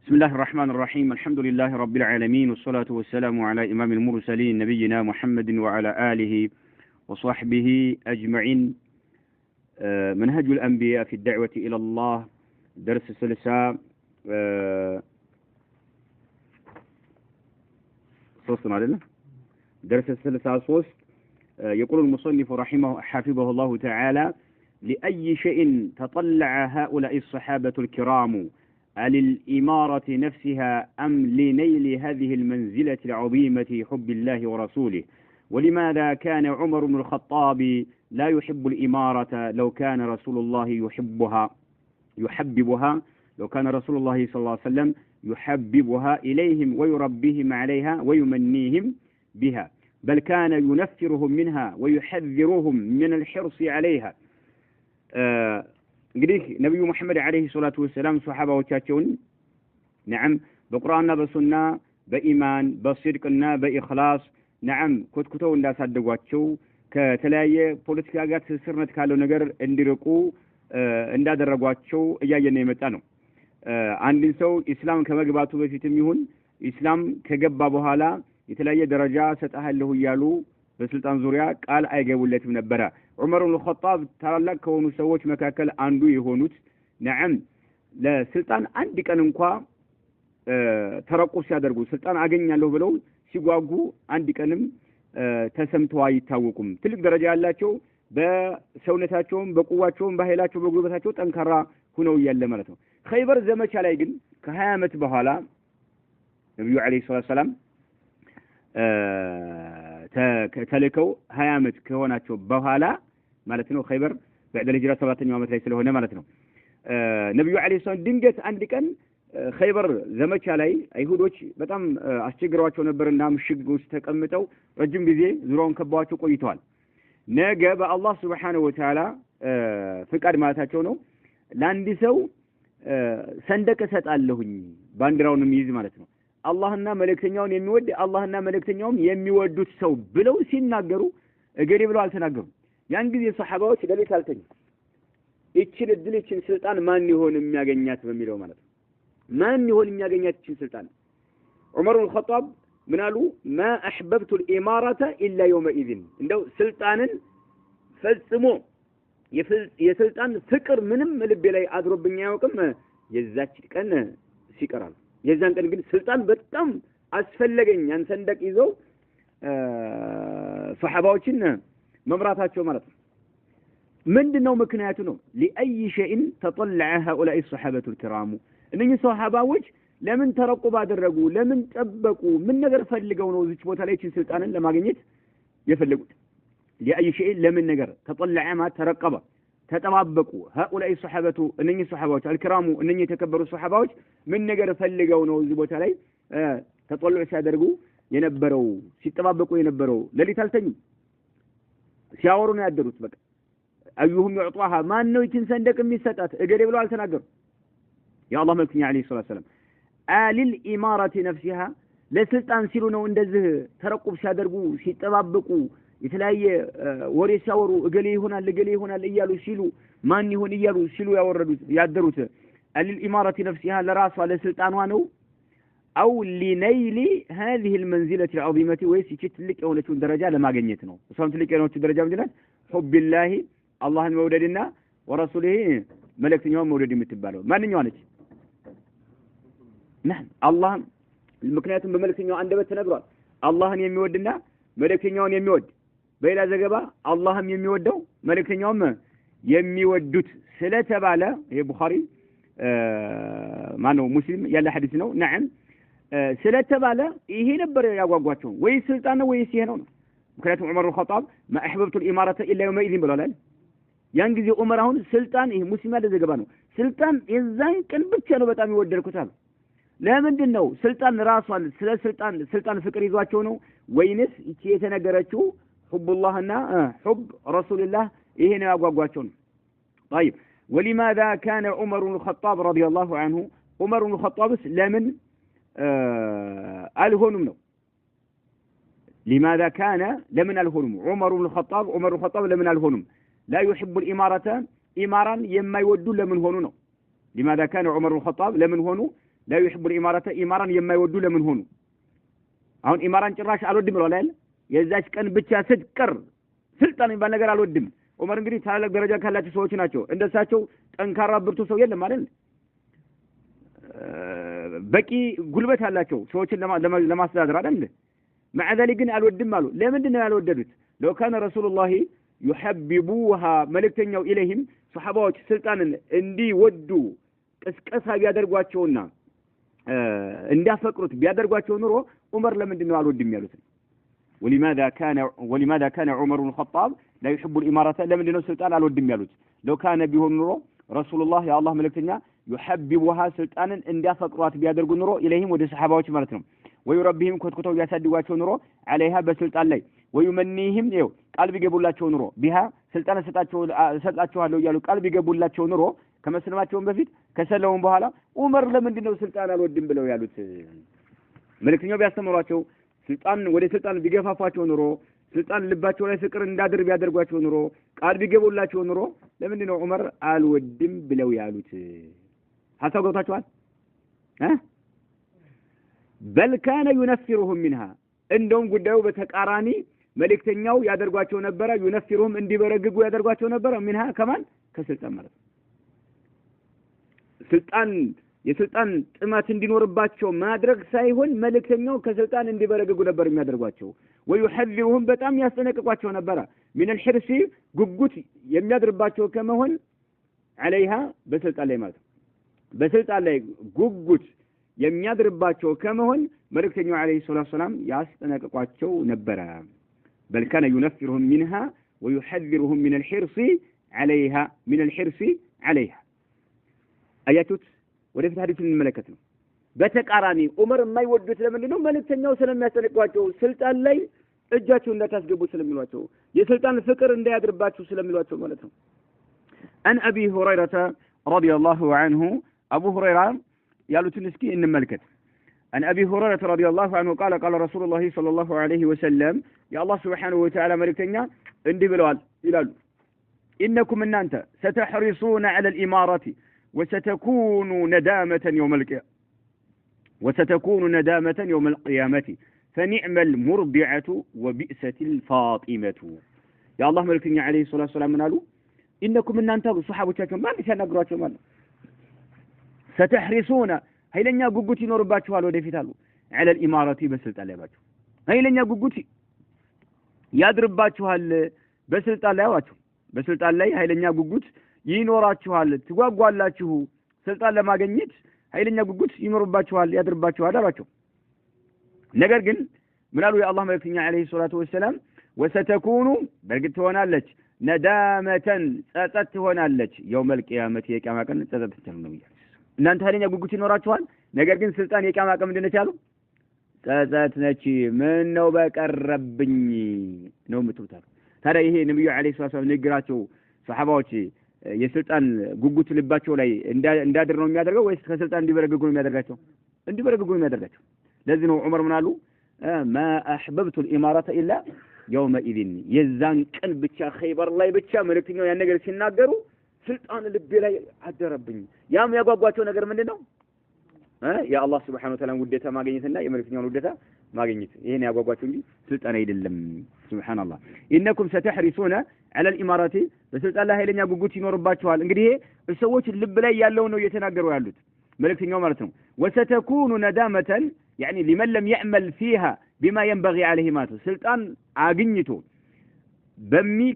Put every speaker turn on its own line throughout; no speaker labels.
بسم الله الرحمن الرحيم الحمد لله رب العالمين والصلاة والسلام على إمام المرسلين نبينا محمد وعلى آله وصحبه أجمعين. منهج الأنبياء في الدعوة إلى الله درس الثالثة درس الثالثة صوص. يقول المصنف حفظه الله تعالى: لأي شيء تطلع هؤلاء الصحابة الكرام للإمارة نفسها أم لنيل هذه المنزلة العظيمة حب الله ورسوله؟ ولماذا كان عمر بن الخطاب لا يحب الإمارة لو كان رسول الله يحببها لو كان رسول الله صلى الله عليه وسلم يحببها إليهم ويربيهم عليها ويمنيهم بها، بل كان ينفرهم منها ويحذرهم من الحرص عليها. እንግዲህ ነብዩ መሐመድ አለይሂ ሰላቱ ወሰለም ሱሐባዎቻቸውን ነዓም በቁርአንና በሱና በኢማን በስድቅና በኢኽላስ ነዓም ኮትኩተው እንዳሳደጓቸው ከተለያየ ፖለቲካ ጋር ትስስርነት ካለው ነገር እንዲርቁ እንዳደረጓቸው እያየን የመጣ ነው። አንድን ሰው ኢስላም ከመግባቱ በፊትም ይሁን ኢስላም ከገባ በኋላ የተለያየ ደረጃ ሰጣለሁ እያሉ በስልጣን ዙሪያ ቃል አይገቡለትም ነበር። ዑመር ኢብኑ ኸጣብ ታላላቅ ከሆኑ ሰዎች መካከል አንዱ የሆኑት ነዓም ለስልጣን አንድ ቀን እንኳን ተረቁብ ሲያደርጉ ስልጣን አገኛለሁ ብለው ሲጓጉ አንድ ቀንም ተሰምተው አይታወቁም። ትልቅ ደረጃ ያላቸው በሰውነታቸውም በቁዋቸውም በኃይላቸው በጉልበታቸው ጠንካራ ሆነው ያለ ማለት ነው። ኸይበር ዘመቻ ላይ ግን ከ20 ዓመት በኋላ ነብዩ አለይሂ ሰላም ተልከው 20 ዓመት ከሆናቸው በኋላ ማለት ነው። ኸይበር بعد الهجرة 7ኛው ዓመት ላይ ስለሆነ ማለት ነው። ነብዩ አለይሂ ሰላም ድንገት አንድ ቀን ኸይበር ዘመቻ ላይ አይሁዶች በጣም አስቸግረዋቸው ነበርና ምሽግ ውስጥ ተቀምጠው ረጅም ጊዜ ዙሪያውን ከበዋቸው ቆይተዋል። ነገ በአላህ Subhanahu Wa Ta'ala ፍቃድ ማለታቸው ነው ለአንድ ሰው ሰንደቅ እሰጣለሁኝ ባንዲራውንም ይይዝ ማለት ነው። አላህና መልእክተኛውን የሚወድ አላህና መልእክተኛውም የሚወዱት ሰው ብለው ሲናገሩ እገሌ ብለው አልተናገሩም። ያን ጊዜ ሱሐባዎች ለሌት አልተኙ። እቺን እድል እቺን ስልጣን ማን ይሆን የሚያገኛት በሚለው ማለት ነው። ማን ይሆን የሚያገኛት እቺን ስልጣን? ዑመር ኢብኑ ኸጣብ ምን አሉ? ما احببت الاماره الا يومئذ እንደው ስልጣንን ፈጽሞ የስልጣን ፍቅር ምንም ልቤ ላይ አድሮብኝ አያውቅም የዛች ቀን ሲቀራል። የዛን ቀን ግን ስልጣን በጣም አስፈለገኝ ያን ሰንደቅ ይዘው ሱሐባዎችን መምራታቸው ማለት ነው። ምንድነው ምክንያቱ ነው? لأي شيء تطلع هؤلاء الصحابة الكرام እነኚህ ሱሐባዎች ለምን ተረቁብ አደረጉ? ለምን ጠበቁ? ምን ነገር ፈልገው ነው እዚህ ቦታ ላይ እቺን ስልጣንን ለማግኘት የፈለጉት? لأي شيء ለምን ነገር ተطلع ما ተረቀበ ተጠባበቁ هؤلاء الصحابة እነኚህ ሱሐባዎች الكرام እነኚህ የተከበሩ ሱሐባዎች ምን ነገር ፈልገው ነው እዚህ ቦታ ላይ ተጠልዑ ሲያደርጉ የነበረው ሲጠባበቁ የነበረው? ለሊት አልተኙም፣ ሲያወሩ ነው ያደሩት። በቃ አዩሁም ይዕጧሃ ማን ነው ይችን ሰንደቅ የሚሰጣት እገሌ ብለው አልተናገሩ። የአላህ መልእክተኛ አለይሂ ሰላም አሊል ኢማራቲ ነፍሲሃ ለስልጣን ሲሉ ነው እንደዚህ ተረቁብ ሲያደርጉ ሲጠባበቁ የተለያየ ወሬ ሲያወሩ እገሌ ይሆናል እያሉ ሲሉ ማን ይሆን እያሉ ሲሉ ያደሩት አሊል ኢማራቲ ነፍሲሃ ለራሷ ለስልጣኗ ነው? አው ሊነይሊ هذه المنزلة العظيمة ወይስ ይቺ ትልቅ የሆነችውን ደረጃ ለማግኘት ነው? እሷም ትልቅ የሆነችው ደረጃ ምንድነው? حب الله አላህን መውደድና ወረሱሊሂ መልእክተኛውን መውደድ የምትባለው ማንኛው ነች? አላህ ምክንያቱም በመልእክተኛው አንደበት ተነግሯል። አላህን የሚወድና መልእክተኛውን የሚወድ በሌላ ዘገባ አላህም የሚወደው መልእክተኛውም የሚወዱት ስለተባለ ይሄ ቡኻሪ ማነው ሙስሊም ያለ ሐዲስ ነው። ነዓም ስለተባለ ይሄ ነበር ያጓጓቸው። ወይ ስልጣን ነው ወይስ ይሄ ነው? ምክንያቱም ዑመር ኢብኑ ኸጣብ ما احببت الاماره الا يومئذ ብለዋል። ያን ጊዜ ዑመር አሁን ስልጣን ይሄ ሙስሊም ያለ ዘገባ ነው ስልጣን የዛን ቀን ብቻ ነው በጣም ይወደድኩት አሉ። ለምንድን ነው ስልጣን ራሷን ስለ ስልጣን ፍቅር ይዟቸው ነው ወይንስ እቺ የተነገረችው ሁብላህና ሁብ ረሱልላህ ይሄ ነው ያጓጓቸው ነው? طيب ولماذا كان عمر بن الخطاب رضي الله عنه عمر بن الخطاب لمن الهنم ነው لماذا كان لمن الهنم عمر بن الخطاب لمن الهنم لا يحب الإمارة إمارا يما يودوا لمن هونو ነው لماذا كان عمر بن الخطاب لمن هونو لا يحب الإمارة إماران يما يودو لمن هونو አሁን ኢማራን ጭራሽ አልወድም ብሏል አይደል የዛች ቀን ብቻ ስትቀር ስልጣን ይባል ነገር አልወድም ዑመር እንግዲህ ታላቅ ደረጃ ካላቸው ሰዎች ናቸው እንደሳቸው ጠንካራ ብርቱ ሰው የለም አይደል በቂ ጉልበት አላቸው ሰዎችን ለማስተዳደር አይደል مع ذلك ግን አልወድም አሉ ለምንድን ነው ያልወደዱት لو كان رسول الله يحببوها መልእክተኛው ኢለይሂም ሱሐባዎች ስልጣንን እንዲወዱ ቅስቀሳ ቢያደርጓቸውና እንዲያፈቅሩት ቢያደርጓቸው ኑሮ ዑመር ለምንድን ነው አልወድም ያሉት ولماذا كان عمر بن الخطاب لا يحب الإمارة لمن ነው ስልጣን አልወድም ያሉት لو كان ቢሆን ኑሮ رسول الله يا الله መልእክተኛ يحببوها ስልጣንን እንዲያፈቅሯት ቢያደርጉ ኑሮ ኢለይሂም ወደ ሱሐባዎች ማለት ነው ويربيهم كتكتو ياسدواچو نورو عليها በስልጣን ላይ ويمنيهم ይው ቃል ቢገቡላቸው ኑሮ ቢها ስልጣን ሰጣቸዋለሁ ይያሉ ቃል ቢገቡላቸው ኑሮ ከመስለማቸው በፊት ከሰለውን በኋላ ዑመር ለምንድን ነው ስልጣን አልወድም ብለው ያሉት መልእክተኛው ቢያስተምሯቸው ስልጣን ወደ ስልጣን ቢገፋፋቸው ኑሮ ስልጣን ልባቸው ላይ ፍቅር እንዳድር ቢያደርጓቸው ኑሮ ቃል ቢገቡላቸው ኑሮ ለምንድን ነው ዑመር አልወድም ብለው ያሉት ሐሳብ ገብታችኋል بل كان ينفرهم منها እንደውም ጉዳዩ በተቃራኒ መልእክተኛው ያደርጓቸው ነበር ينفرهم እንዲበረግጉ ያደርጓቸው ነበር منها ከማን ከስልጣን ማለት ስልጣን የስልጣን ጥማት እንዲኖርባቸው ማድረግ ሳይሆን መልእክተኛው ከስልጣን እንዲበረግጉ ነበር የሚያደርጓቸው ويحذرهم በጣም ያስጠነቅቋቸው ነበር من الحرص ጉጉት የሚያድርባቸው ከመሆን عليها በስልጣን ላይ ማለት በስልጣን ላይ ጉጉት የሚያድርባቸው ከመሆን መልእክተኛው አለይሂ ሰላቱ ሰላም ያስጠነቅቋቸው ነበር بل كان ينفرهم منها ويحذرهم من الحرص عليها من الحرص عليها አያቱት ወደፊት ሐዲስ እንመለከት ነው በተቃራኒ ዑመር የማይወዱት ለምንድን ነው መልእክተኛው ስለሚያስጠነቅቋቸው ስልጣን ላይ እጃቸው እንዳታስገቡ ስለሚሏቸው የስልጣን ፍቅር እንዳያድርባችሁ ስለሚሏቸው ማለት ነው አን አቢ ሁረይራ رضي الله عنه ابو هريره ያሉትን እስኪ እንመልከት عن ابي هريره رضي الله عنه قال قال رسول الله صلى الله عليه وسلم يا الله سبحانه وتعالى ملكتኛ እንዲህ ብለዋል ይላሉ انكم እናንተ ستحرصون على الاماره وستكون ندامه يوم القيامه فنعم المرضعه وبئست الفاطمه يا الله ملكتኛ عليه الصلاه والسلام ምናሉ انكم እናንተ ሱሐቦቻቸው ማን ሲያናግሯቸው ማለት ستحرصون ኃይለኛ ጉጉት ይኖርባችኋል ወደፊት አሉ على الامارات በስልጣን ላይ ባችሁ ኃይለኛ ጉጉት ያድርባችኋል በስልጣን ላይ አዋችሁ በስልጣን ላይ ኃይለኛ ጉጉት ይኖራችኋል ትጓጓላችሁ ስልጣን ለማግኘት ኃይለኛ ጉጉት ይኖርባችኋል ያድርባችኋል አሏቸው ነገር ግን ምናሉ የአላህ መልእክተኛ አለይሂ ሰላቱ ወሰለም ወሰተኩኑ በርግጥ ትሆናለች ነዳመተን ጸጸት ትሆናለች يوم القيامه የቂያማ ቀን ጸጸት ትሆናለች ነው እናንተ ኃይለኛ ጉጉት ይኖራችኋል ነገር ግን ስልጣን የቂያማ ቀን ምንድነው ያሉ ጸጸት ነች ምን ነው በቀረብኝ ነው የምትሉት ታዲያ ይሄ ነብዩ አለይሂ ሰላቱ ንግራቸው ሱሐባዎች የስልጣን ጉጉት ልባቸው ላይ እንዳድር ነው የሚያደርገው ወይስ ከስልጣን እንዲበረግጉ ነው የሚያደርጋቸው እንዲበረግጉ ነው የሚያደርጋቸው ለዚህ ነው ዑመር ምናሉ ما احببت الاماره الا يومئذ የዛን ቀን ብቻ ኸይበር ላይ ብቻ መልእክተኛው ያን ነገር ሲናገሩ ስልጣን ልቤ ላይ አደረብኝ ያም ያጓጓቸው ነገር ምንድነው ያ አላህ Subhanahu Wa Ta'ala ውዴታ ማግኘትና የመልእክተኛውን ውዴታ ማግኘት ይሄን ያጓጓቸው እንጂ ስልጣን አይደለም ሱብሃንአላህ ኢነኩም ستحرصون على الامارات በስልጣን ላይ ኃይለኛ ጉጉት ይኖርባችኋል እንግዲህ ሰዎች ልብ ላይ ያለው ነው እየተናገሩ ያሉት መልእክተኛው ማለት ነው وستكون ندامه يعني لمن لم يعمل فيها بما ينبغي عليه ما ስልጣን አግኝቶ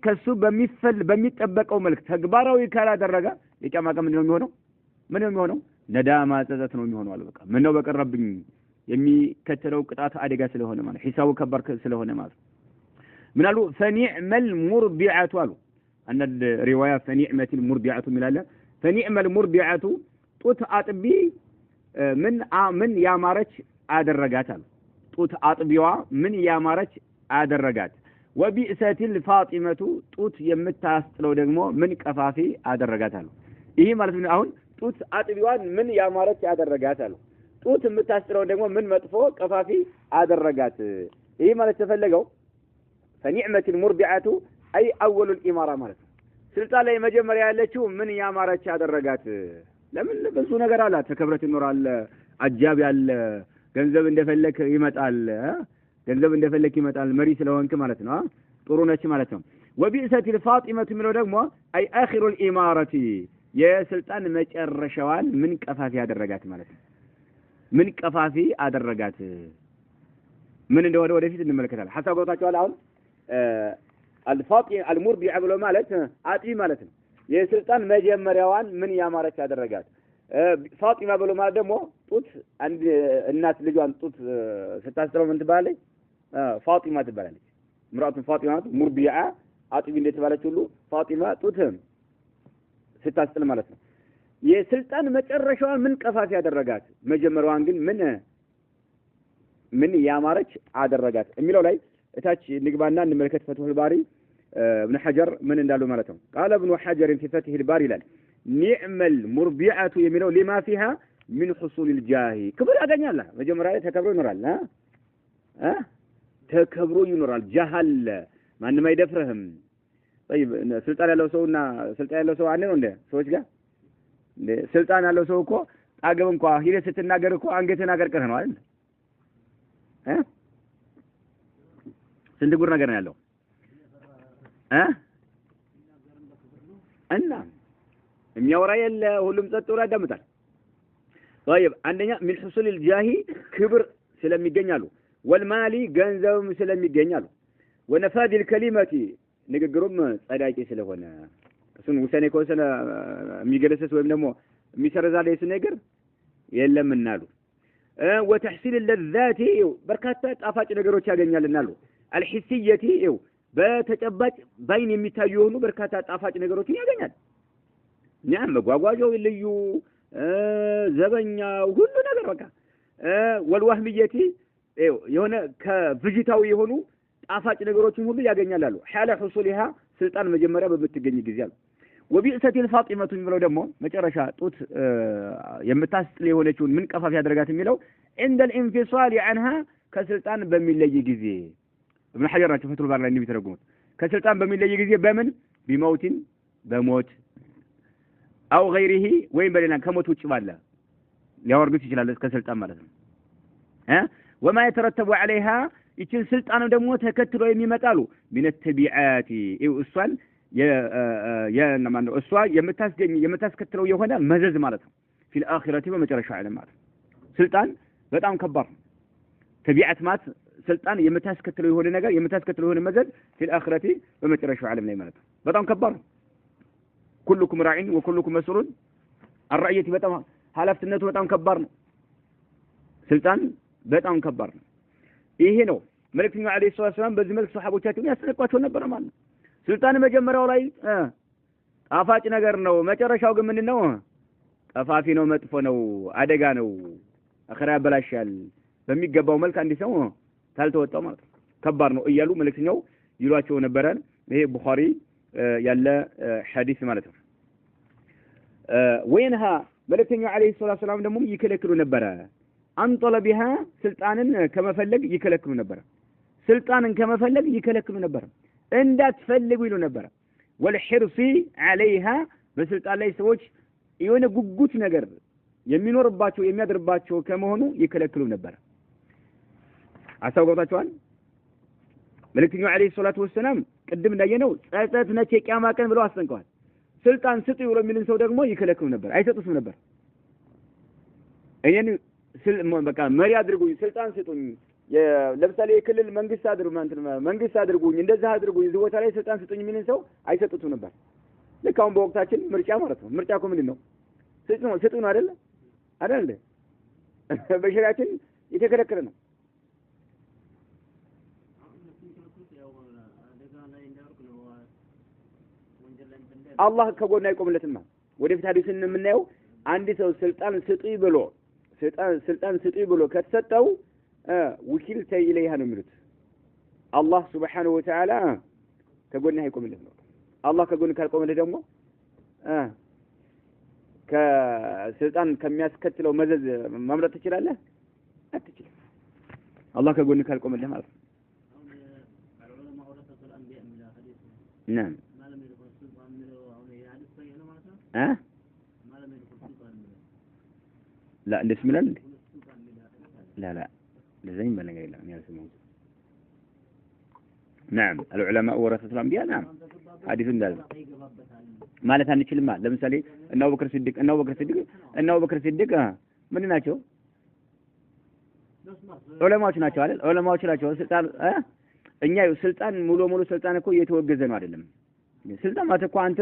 ከሱ በሚጠበቀው መልክ ተግባራዊ ካላደረገ የቂያማ ቀን ምንድነው የሚሆነው ነዳማ ጸጸት ነው የሚሆነው አለ በቃ ምን ነው በቀረብኝ የሚከተለው ቅጣት አደጋ ስለሆነ ማለት ሂሳቡ ከባድ ስለሆነ ማለት ምናሉ فنعم المرضعه አሉ ان الروايه فنعمه المرضعه ሚላለ فنعم المرضعه ጡት አጥቢ ምን ያማረች አደረጋት አሉ ጡት አጥቢዋ ምን ያማረች አደረጋት وبئست الفاطمه ጡት የምታስጥለው ደግሞ ምን ቀፋፊ አደረጋት አሉ ይሄ ማለት ነው አሁን ጡት አጥቢዋን ምን ያማረች ያደረጋት አሉ ጡት የምታስጥለው ደግሞ ምን መጥፎ ቀፋፊ አደረጋት ይሄ ማለት ተፈለገው فنعمه المرضعه اي اول الاماره ማለት ስልጣን ላይ መጀመሪያ ያለችው ምን ያማረች ያደረጋት ለምን ብዙ ነገር አላት ተከብረት ይኖራል አጃብ ያለ ገንዘብ እንደፈለክ ይመጣል ገንዘብ እንደፈለክ ይመጣል መሪ ስለሆንክ ማለት ነው ጥሩ ነች ማለት ነው وبئست الفاطمة የሚለው ደግሞ አይ አኺሩ الامارة የስልጣን መጨረሻዋን ምን ቀፋፊ ያደረጋት ማለት ነው ምን ቀፋፊ አደረጋት ምን እንደሆነ ወደፊት እንመለከታለን ሐሳብ ወጣቻው አሁን الفاطمة المرضعة ብሎ ማለት አጥቢ ማለት ነው የስልጣን መጀመሪያዋን ምን ያማረች ያደረጋት ፋጢማ ብሎ ማለት ደግሞ ጡት አንድ እናት ልጇን ጡት ስታስጥለው ምን ትባላለች ፋጢማ ትባላለች ምራቱ ፋጢማ ሙርቢዓ አጥቢ እንደተባለች ሁሉ ፋጢማ ጡት ስታስጥል ማለት ነው የስልጣን መጨረሻዋን ምን ቀፋፊ ያደረጋት መጀመሪያዋን ግን ምን ያማረች አደረጋት የሚለው ላይ እታች ንግባና እንመለከት ፈትሁል ባሪ ابن حجر من እንዳሉ ማለት ነው قال ابن حجر في فتح الباري ይላል نعم المربعة የሚለው لما فيها من حصول الجاه ክብር ያገኛል መጀመሪያ ላይ ተከብሮ ይኖራል ተከብሮ ይኖራል ጃሃል ማንንም አይደፍርህም طيب ስልጣን ያለው ሰውና ስልጣን ያለው ሰው አንድ ነው እንደ ሰዎች ጋር እንደ ስልጣን ያለው ሰው እኮ አገብ እንኳን ሂደህ ስትናገር እኮ አንገትህን አቀርቅረህ ነው አይደል ስንት ጉር ነገር ነው ያለው እና የሚያወራ የለ ሁሉም ጸጥ ብሎ ያዳምጣል طيب አንደኛ من حصول الجاه ክብር ስለሚገኛሉ والمال ገንዘብም ስለሚገኛሉ ونفاذ الكلمة ንግግሩም ጸዳቂ ስለሆነ እሱን ውሳኔ ከወሰነ የሚገለሰስ ወይም ደግሞ የሚሰረዛለ እሱ ነገር የለም እናሉ وتحصيل اللذات በርካታ ጣፋጭ ነገሮች ያገኛልናሉ الحسية በተጨባጭ ባይን የሚታዩ ሆኖ በርካታ ጣፋጭ ነገሮችን ያገኛል ኛም መጓጓዣው ልዩ ዘበኛ ሁሉ ነገር በቃ ወልወህምየቲ የሆነ ከቪጂታው የሆኑ ጣፋጭ ነገሮችን ሁሉ ያገኛሉ ሐለ حصولها ስልጣን መጀመሪያ በምትገኝ ጊዜ አሉ وبئست الفاطمة የሚለው ደግሞ መጨረሻ ጡት የምታስጥል የሆነችውን ምን ቀፋፊ ያደረጋት የሚለው عند الانفصال عنها ከስልጣን በሚለይ ጊዜ ابن حجر ናቸው ፈትሁል ባሪ ላይ እንደሚተረጉሙት ከስልጣን በሚለይ ጊዜ በምን ቢሞትን በሞት አው غيره ወይም በሌላ ከሞት ውጭ ባለ ሊያወርዱት ይችላል ከስልጣን ማለት ነው وما يترتب عليها ይችን ስልጣን ደግሞ ተከትሎ የሚመጣሉ من التبعات እሷን የነማነው እሷ የምታስከትለው የሆነ መዘዝ ማለት ነው في الاخره በመጨረሻው ዓለም ማለት ስልጣን በጣም ከባድ ተቢዓት ማለት ስልጣን የምታስከትለው የሆነ ነገር የምታስከትለው የሆነ መዘዝ في الاخره በመጨረሻው ዓለም ላይ ማለት በጣም ከባድ كلكم راع وكلكم مسؤول عن رعيته በጣም ኃላፊነቱ በጣም ከባድ ነው ስልጣን በጣም ከባድ ነው ይሄ ነው መልእክተኛው አለይሂ ሰላም በዚህ መልክ ሱሐቦቻቸውን ያስጠነቅቋቸው ነበር ማለት ነው ስልጣን መጀመሪያው ላይ ጣፋጭ ነገር ነው መጨረሻው ግን ምንድነው ጠፋፊ ነው መጥፎ ነው አደጋ ነው አኺራ ያበላሻል በሚገባው መልክ አንድ ሰው ታልተወጣው ማለት ከባድ ነው እያሉ መልእክተኛው ይሏቸው ነበር ይሄ ቡኻሪ ያለ ሐዲስ ማለት ነው ወይንሃ መልእክተኛው አለይሂ ሰላም ደግሞ ይከለክሉ ነበር አንጠለ ቢሃ ስልጣንን ከመፈለግ ይከለክሉ ነበር ስልጣንን ከመፈለግ ይከለክሉ ነበር እንዳትፈልጉ ይሉ ነበር والحرص عليها በስልጣን ላይ ሰዎች የሆነ ጉጉት ነገር የሚኖርባቸው የሚያደርባቸው ከመሆኑ ይከለክሉ ነበር አሳውቀውታቸዋል መልእክተኛው አለይሂ ሰላቱ ወሰለም ቅድም እንዳየነው ጸጸት ነች የቂያማ ቀን ብለው አስጠንቀዋል ስልጣን ስጡ ብሎ የሚልን ሰው ደግሞ ይከለክሉ ነበር አይሰጡትም ነበር እየን በቃ መሪ አድርጉኝ ስልጣን ስጡኝ ለምሳሌ የክልል መንግስት አድርጉኝ እንደዛ አድርጉኝ ዝወታ ላይ ስልጣን ስጡኝ የሚልን ሰው አይሰጡትም ነበር ለካውን በወቅታችን ምርጫ ማለት ነው ምርጫ እኮ ምንድነው ስጡን አይደል በሸሪዓችን የተከለከለ ነው አላህ ከጎን አይቆምለትም ወደፊት ሐዲስን የምናየው አንድ ሰው ስልጣን ስጡኝ ብሎ ከተሰጠው ወኪልተ ኢለይሃ ነው የሚሉት አላህ Subhanahu Wa Ta'ala ከጎን አይቆምለት ነው አላህ ከጎን ካልቆመለት ደግሞ ከስልጣን ከሚያስከትለው መዘዝ ማምለጥ ትችላለህ አትችልም አላህ ከጎን ካልቆመለት ማለት ነው نعم لا እንደስ ሚላል لا لزين بلغ لا يسمون نعم العلماء ورثة الأنبياء نعم حديث ذلك ማለት አንችልም ለምሳሌ እና አቡበክር ሲዲቅ ምን ናቸው ዑለማዎች ናቸው አይደል ዑለማዎች ናቸው ስልጣን እኛ ስልጣን ሙሉ ስልጣን እኮ እየተወገዘ ነው አይደለም ስልጣን ማለት እኮ አንተ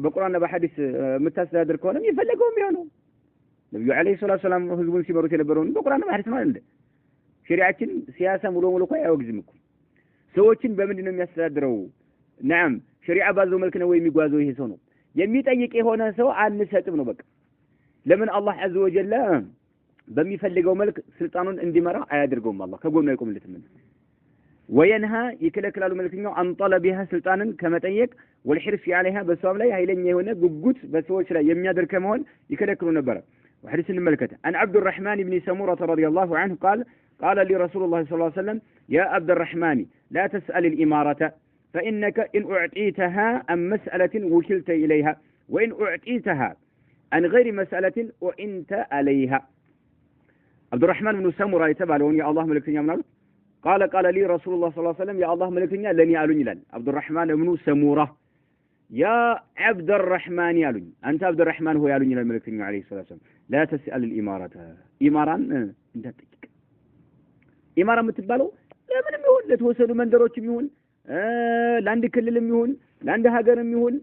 በቁርአንና በሐዲስ የምታስተዳድር ከሆነ ይፈልገው የሚሆነው ነብዩ አለይሂ ሰላቱ ሰላም ህዝቡን ሲመሩት የነበረው በቁርአንና በሐዲስ ነው አይደል ሸሪዓችን ሲያሳ ሙሉ እኮ አያወግዝም እኮ ሰዎችን በምንድን ነው የሚያስተዳድረው نعم ሸሪዓ ባዘው መልክ ነው የሚጓዘው ይሄ ሰው ነው የሚጠይቅ የሆነ ሰው አንሰጥም ነው በቃ ለምን አላህ عز وجل በሚፈልገው መልክ ስልጣኑን እንዲመራ አያደርገውም አላህ ከጎኑ አይቆምለትም وينها ይከለክላሉ መልክኛው አንጠለቢها ስልጣንን ከመጠየቅ والحرص عليها በሷም ላይ ኃይለኛ የሆነ ጉጉት በሰዎች ላይ የሚያደርግ ከመሆን ይከለክሉ ነበር وحديث الملكة عن عبد الرحمن بن سمورة رضي الله عنه قال لي رسول الله صلى الله عليه وسلم يا عبد الرحمن لا تسأل الإمارة فإنك إن أعطيتها عن مسألة وكلت إليها وإن أعطيتها عن غير مسألة وإنت عليها عبد الرحمن بن سمورة يتبالون يا الله ملكتني منال قال لي رسول الله صلى الله عليه وسلم يا الله ملكتني لن يعلني لن عبد الرحمن بن سمورة يا عبد الرحمن يعلني أنت عبد الرحمن هو يعلني لن ملكتني عليه الصلاة والسلام لا تسأل الإمارة إماران انت تجيك إمارة متبالو لا من يهون لا توصلوا من دروش يهون لعند كل يهون لعند هاجر يهون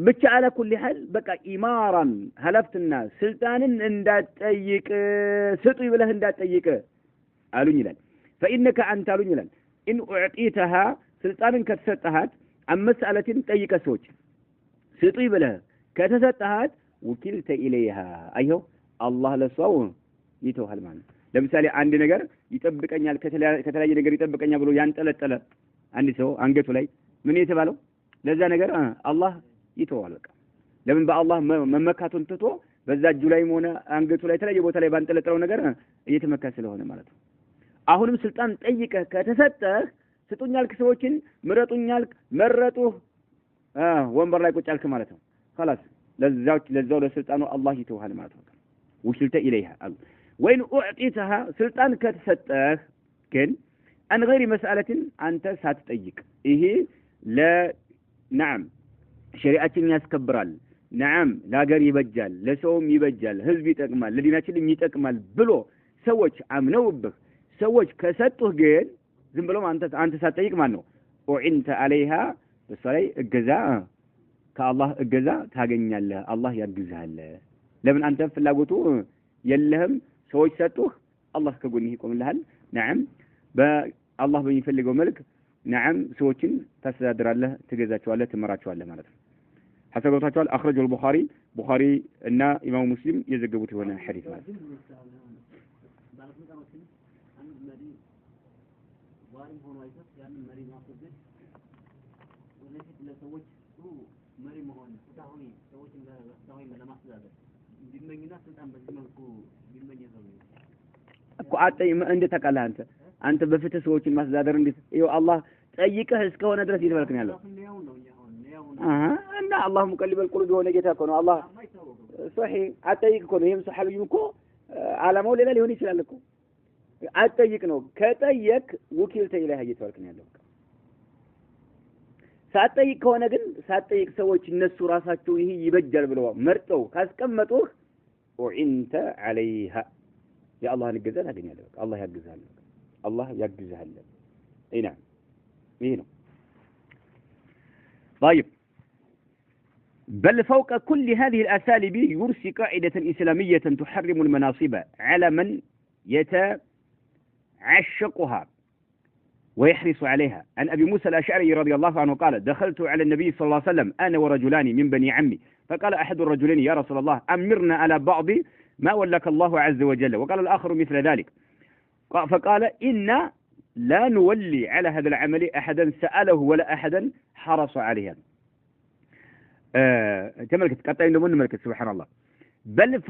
ብቻ على كل حال በቃ ኢማራን ሀላፍትና ስልጣንን እንዳትጠይቅ ስጡይ ብለህ እንዳትጠይቅ አሉኝ ይላል فإنك أنت አሉኝ ይላል إن أعطيتها ስልጣንን ከተሰጠሃት አመስአለትን ጠይቀ ሰዎች ስጡይ ብለህ ከተሰጠሃት ወኪልተ ኢለይሃ አይው አላህ ለሷው ይተውሃል ማለት ለምሳሌ አንድ ነገር ይጠብቀኛል ከተለያየ ነገር ይጠብቀኛል ብሎ ያንጠለጠለ አንድ ሰው አንገቱ ላይ ምን የተባለው ለዛ ነገር አላህ ይተዋል በቃ ለምን በአላህ መመካቱን ትቶ በዛ እጁ ላይም ሆነ አንገቱ ላይ ተለያየ ቦታ ላይ ባንጠለጠለው ነገር እየተመካ ስለሆነ ማለት ነው አሁንም ስልጣን ጠይቀህ ከተሰጠህ ስጡኛል ሰዎችን ምረጡኛል መረጡህ ወንበር ላይ ቁጭ አልክ ማለት ነው خلاص ለዛው ለስልጣኑ አላህ ይተዋል ማለት ነው ወሽልተ ኢለይሃ አሉ وين أعطيتها سلطان كتسطه كن عن غير مسألة أنت ساتطيق إيه لا نعم شريعتنا يسكبرال نعم لا غير يبجال لسوم يبجال حزب يتقمال لديناችን يتقمال ብሎ ሰዎች አምነውብህ ሰዎች ከሰጡህ ግን ዝም ብለው አንተ ሳትጠይቅ ማን ነው ወኢንተ عليها በሰላይ እገዛ ከአላህ እገዛ ታገኛለህ አላህ ያግዛል ለምን አንተ ፍላጎቱ የለህም ሰዎች ሰጡህ አላህ ከጎንህ ይቆምልሃል نعم በአላህ በሚፈልገው መልክ نعم ሰዎችን ታስተዳድራለህ ትገዛቸዋለህ ትመራቸዋለህ ማለት ነው ሐሰበታቸዋል አخرجه البخاري እና ኢማሙ ሙስሊም የዘገቡት የሆነ ሐዲስ ማለት ነው እኮ አጠይ እንደ ተቀላ አንተ በፍትህ ሰዎችን ማስተዳደር እንዴት ይኸው አላህ ጠይቀህ እስከሆነ ድረስ ይተባልክ ነው ያለው እና አላህ ሙቀልበል ቁልብ የሆነ ጌታ እኮ ነው አላህ ሶሂህ አጠይቅ እኮ ነው ይሄም ሱሐቢው እኮ ዓላማው ሌላ ሊሆን ይችላል እኮ አጠይቅ ነው ከጠየቅ ወኪልተ ኢላህ እየተባልክ ነው ያለው ሳትጠይቅ ከሆነ ግን ሳትጠይቅ ሰዎች እነሱ ራሳቸው ይሄ ይበጃል ብለው መርጠው ካስቀመጡህ ወኢንተ عليها يا الله نجزاك ታገኛለህ አላህ ያግዛል አላህ ያግዛል አይና ይሄ ነው طيب بل فوق كل هذه الأساليب يرسي قاعدة إسلامية تحرم المناصب على من يتعشقها ويحرص عليها عن أبي موسى الأشعري رضي الله عنه قال دخلت على النبي صلى الله عليه وسلم أنا ورجلان من بني عمي فقال أحد الرجلين يا رسول الله أمرنا على بعض ما ولك الله عز وجل وقال الآخر مثل ذلك فقال إنا لا نولي على هذا العمل أحدا سأله ولا أحدا حرص عليها تملكت قطعين لمن ملكت سبحان الله بل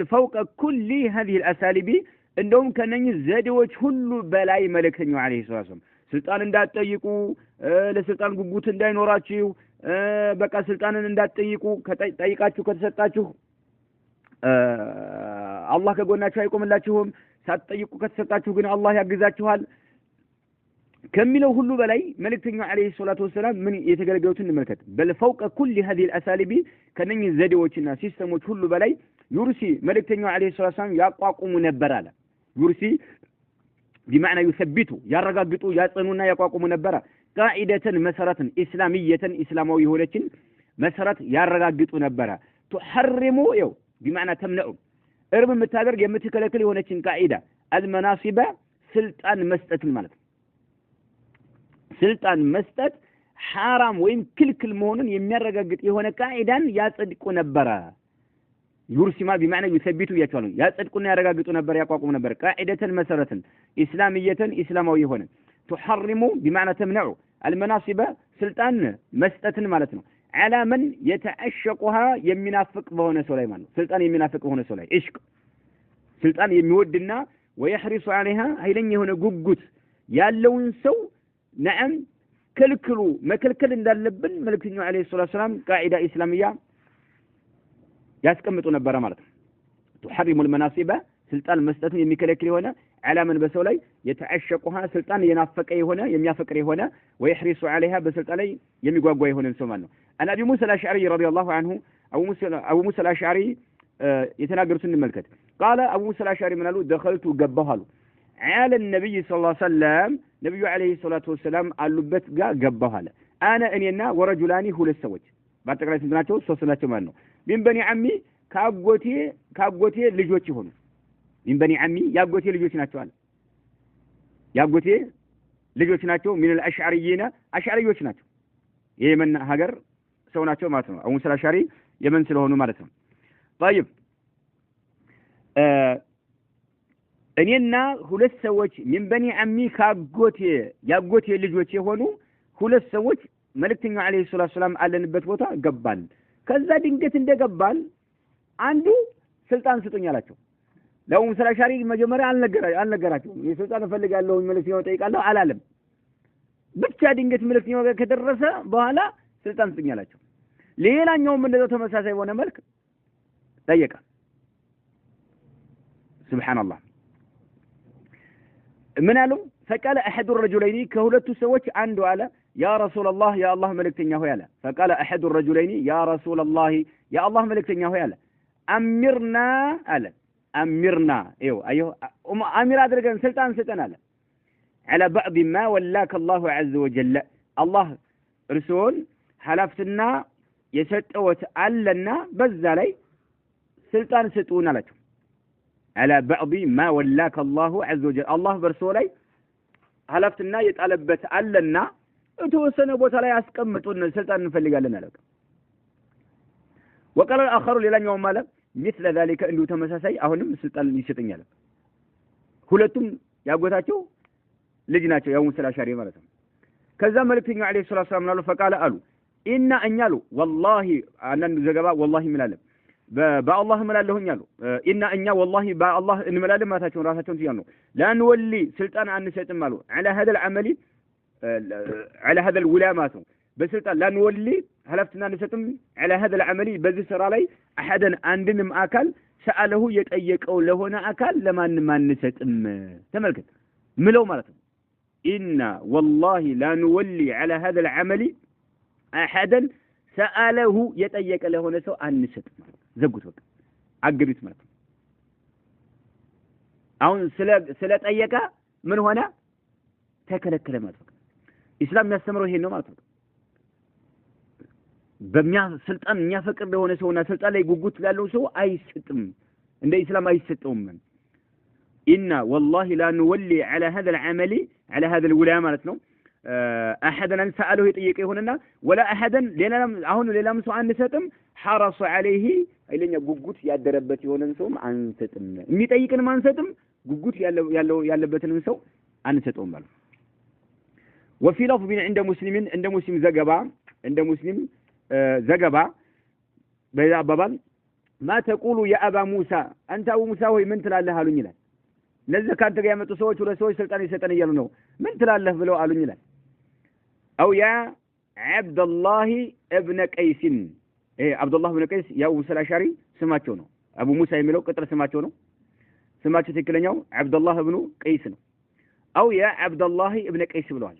فوق كل هذه الأساليب እንደውም ከነኝ ዘዴዎች ሁሉ በላይ መልእክተኛው አለይሂ ሰላም ስልጣን እንዳትጠይቁ ለስልጣን ጉጉት እንዳይኖራችሁ በቃ ስልጣንን እንዳትጠይቁ ጠይቃችሁ ከተሰጣችሁ አላህ ከጎናችሁ አይቆምላችሁም ሳትጠይቁ ከተሰጣችሁ ግን አላህ ያግዛችኋል ከሚለው ሁሉ በላይ መልእክተኛው አለይሂ ሰላቱ ወሰለም ምን የተገለገሉትን እንመልከት በልፈውቀ ኩል هذه الاساليب ከነኚህ ዘዴዎችና ሲስተሞች ሁሉ በላይ ዩርሲ መልእክተኛው አለይሂ ሰላቱ ወሰለም ያቋቁሙ ነበር አለ ዩርሲ بمعنى يثبتوا ያረጋግጡ ያጸኑና ያቋቁሙ ነበር ቃዒደተን መሰረትን እስላሚየተን እስላማዊ የሆነችን መሰረት ያረጋግጡ ነበር تحرموا يو بمعنى تمنعوا ارب የምታደርግ የምትከለክል የሆነችን ቃዒዳ المناصب ስልጣን መስጠት ማለት ስልጣን መስጠት حرام ወይም ክልክል መሆኑን የሚያረጋግጥ የሆነ ቃዒዳን ያጸድቁ ነበር يرسما بمعنى يثبتوا يچالو ያጸድቁና ያረጋግጡ ነበር ያቋቁሙ ነበር ቃዒደተን መሰረትን እስላሚየተን እስላማዊ የሆነ تحرموا بمعنى تمنعوا المناصب ስልጣን መስጠትን ማለት ነው على من يتعشقها يمنافق بهونه سو ላይ ማለት ስልጣን የሚናፍቅ በሆነ ሰው ላይ እሽቅ ስልጣን የሚወድና ويحرص عليها ኃይለኛ የሆነ ጉጉት ያለውን ሰው ነዓም ከልክሉ መከልከል እንዳለብን መልእክተኛው አለይሂ ሰላቱ ሰላም ቃዒዳ እስላሚያ ያስቀምጡ ነበር ማለት ነው تحرم المناصب ስልጣን መስጠትን የሚከለክል የሆነ على من በሰው ላይ يتعشقها ስልጣን የናፈቀ የሆነ የሚያፈቅር የሆነ ويحرص عليها በስልጣን ላይ የሚጓጓ የሆነ ሰው ማለት ነው አን አቢ ሙሳ አልአሽዓሪ ረዲየላሁ ዐንሁ አቡ ሙሳ አልአሽዓሪ የተናገሩትን እንመልከት قال ابو موسى الاشعري من قالوا دخلت ገባሁ على النبي صلى الله عليه وسلم ነብዩ አለይሂ ሰላቱ ወሰለም አሉበት ጋር ገባሁ አለ انا እኔና ወረጁላኒ ሁለት ሰዎች በአጠቃላይ ስንት ናቸው ሶስት ናቸው ማለት ነው ቢን በኒ አሚ ካጎቴ ልጆች ይሆኑ ቢን በኒ አሚ ያጎቴ ልጆች ናቸው አለ ያጎቴ ልጆች ናቸው ምን الاشعريين አሽዓሪዮች ናቸው የየመን ሀገር ሰው ናቸው ማለት ነው አቡ ሙሳ አልአሽዓሪ የመን ስለሆኑ ማለት ነው طيب እኔና ሁለት ሰዎች ምን በኒ አሚ ያጎቴ ልጆች የሆኑ ሁለት ሰዎች መልእክተኛው አለይሂ ሰላቱ ሰላም አለንበት ቦታ ገባን ከዛ ድንገት እንደገባን አንዱ ስልጣን ስጡኝ አላቸው ለአቡ ሙሳ አልአሽዓሪ መጀመሪያ አልነገራቸው የስልጣን ፈልጋለሁ መልእክተኛው ጠይቃለሁ አላለም ብቻ ድንገት መልእክተኛው ጋር ከደረሰ በኋላ ስልጣን ስጡኝ አላቸው ሌላኛውም እንደዛው ተመሳሳይ በሆነ መልክ ጠየቀ سبحان الله من قالوا فقال احد الرجلين كهولቱ ሰዎች አንዱ አለ يا رسول الله يا الله መልእክተኛ ሆይ አለ فقال احد الرجلين يا رسول الله يا الله መልእክተኛ ሆይ አለ امرنا ايوه امير አድርገን ስልጣን ስጠን አለ على بعض ما ولاك الله عز وجل الله رسول ሐላፍትና የሰጠውት አለና በዛ ላይ ስልጣን ስጡን አላቸው على بعض ما ولاك الله عز وجل الله برسو ላይ ሐላፍትና የጣለበት አለና የተወሰነ ቦታ ላይ አስቀምጡን ስልጣን እንፈልጋለን አለ وقال الاخر ሌላኛው ማለት مثل ذلك እንዲሁ ተመሳሳይ አሁንም ስልጣን ይሰጠኛል ሁለቱም ያጎታቸው ልጅ ናቸው ያው ሙሳ አልአሽዓሪ ማለት ነው ከዛ መልእክተኛው አለይሂ ሰላቱ ሰላም አሉ فقال አሉ ኢና እኛሉ والله አንዳንድ ዘገባ والله ምላለ በአላህ እምላለሁኝ አሉ ኢና እኛ والله በአላህ እንምላለን ማታቸውን ራሳቸውን ሲያኑ ላንወሊ ስልጣን አንሰጥም አሉ على هذا العمل على هذا الولامات በስልጣን ላንወሊ ሐላፍትና አንሰጥም على هذا العمل በዚህ ስራ ላይ አሐደን አንድንም አካል ሰአለሁ የጠየቀው ለሆነ አካል ለማንም አንሰጥም ተመልከት ምለው ማለት ነው ኢና والله ላንወሊ على هذا العمل أحدا سأله يتأيك له نسو أنست زبط بك عقبت مرت أو سلات أيك من هنا تكل الكلمات بك إسلام يستمر هي النومات بك بمياه سلطان مياه فكر له نسو سلطان لا يقوت له سو أي ستم عند إسلام أي ستم من إنا والله لا نولي على هذا العمل على هذا الولاية مالتنا أحدا سأله يطيقه هنا ولا أحدا لنا هون لنا مسوا عن ستم حرص عليه إلين يجوجت يدربت يونسهم عن ستم ميطيقنا ما عن ستم جوجت يالبت نسوا عن ستم بل وفي لفظ عند مسلم زجبا بيا بابان ما تقول يا أبا موسى أنت أبو موسى وهي من تلا الله قالوا نيلا لذا كانت قيامة سويت ولا سوي سلطان يستني يلونه من تلا الله بلو قالوا نيلا أو يا عبد الله ابن قيس عبد الله بن قيس يا أبو موسى الأشعري سمعتونه አቡ ሙሳ የሚለው ቅጥር ስማቸው ነው። ስማቸው ትክክለኛው አብዱላህ ኢብኑ ቀይስ ነው። አው ያ አብዱላህ ኢብኑ ቀይስ ብለዋል።